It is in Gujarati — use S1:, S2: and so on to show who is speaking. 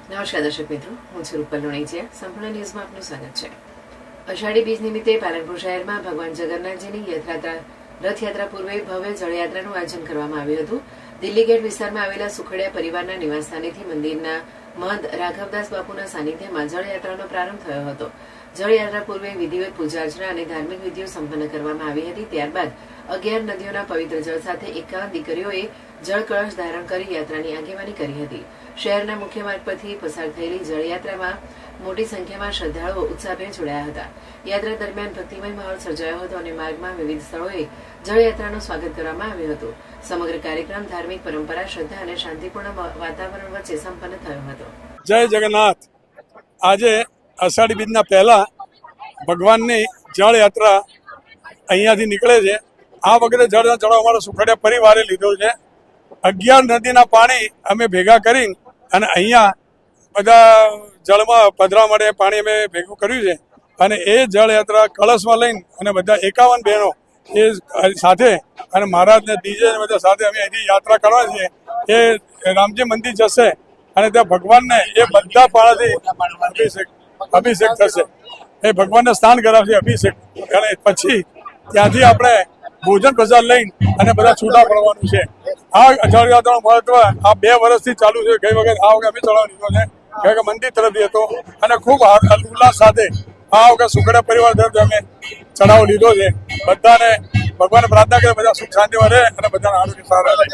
S1: નમસ્કાર દર્શક મિત્રો, હું છું રૂપલ લોણીચિયા. સંપૂર્ણ ન્યૂઝમાં આપનું સ્વાગત છે. અષાઢી બીજ નિમિત્તે પાલનપુર શહેરમાં ભગવાન જગન્નાથજીની રથયાત્રા પૂર્વે ભવ્ય જળયાત્રાનું આયોજન કરવામાં આવ્યું હતું. દિલ્હી ગેટ વિસ્તારમાં આવેલા સુખડિયા પરિવારના નિવાસસ્થાનેથી મંદિરના મહંત રાઘવદાસ બાપુના સાનિધ્યમાં જળયાત્રાનો પ્રારંભ થયો હતો. જળયાત્રા પૂર્વે વિધિવત પૂજા અર્ચના અને ધાર્મિક વિધિઓ સંપન્ન કરવામાં આવી હતી. ત્યારબાદ 11 નદીઓના પવિત્ર જળ સાથે 51 દીકરીઓએ જળ કળશ ધારણ કરી યાત્રાની આગેવાની કરી હતી. શહેરના મુખ્ય માર્ગ પરથી પસાર થયેલી જળયાત્રામાં મોટી સંખ્યામાં શ્રદ્ધાળુઓ ઉત્સાહભેર જોડાયા હતા. યાત્રા દરમિયાન ભક્તિમય માહોલ સર્જાયો હતો અને માર્ગમાં વિવિધ સ્થળોએ જળયાત્રાનું સ્વાગત કરવામાં આવ્યું હતું. સમગ્ર કાર્યક્રમ ધાર્મિક પરંપરા, શ્રદ્ધા અને શાંતિપૂર્ણ વાતાવરણ વચ્ચે સંપન્ન થયો હતો.
S2: જય જગન્નાથ. આજે અષાઢી બીજના પહેલા ભગવાનની જળયાત્રા અહીંયાથી નીકળે છે. આ વખતે જળ ચડાવ અમારો સુખડિયા પરિવારે લીધો છે. 11 નદીના પાણી અમે ભેગા કરી અને અહીંયા બધા જળમાં પધરા માટે પાણી અમે ભેગું કર્યું છે અને એ જળયાત્રા કળશમાં લઈને અને બધા 51 બહેનો એ સાથે અને મહારાજને ડીજે બધા સાથે અમે અહીંથી યાત્રા કરવા છીએ. એ રામજી મંદિર જશે અને ત્યાં ભગવાનને એ બધા પાણાથી અભિષેક થશે. એ ભગવાનને સ્નાન કરાવશે અભિષેક, અને પછી ત્યાંથી આપણે ભોજન પ્રસાદ લઈને અને બધા છૂટા પડવાનું છે. આ જળયાત્રાનું મહત્વ આ 2 વર્ષથી ચાલુ છે. ગઈ વખત આ વખત અમે ચડાવ લીધો છે, કારણ કે મંદિર તરફથી હતો અને ખૂબ ઉલ્લાસ સાથે આ વખત સુખડિયા પરિવાર તરફથી અમે ચડાવ લીધો છે. બધાને ભગવાનને પ્રાર્થના કરે બધા સુખ શાંતિમાં રહે અને બધાના આરોગ્ય સારા રહે.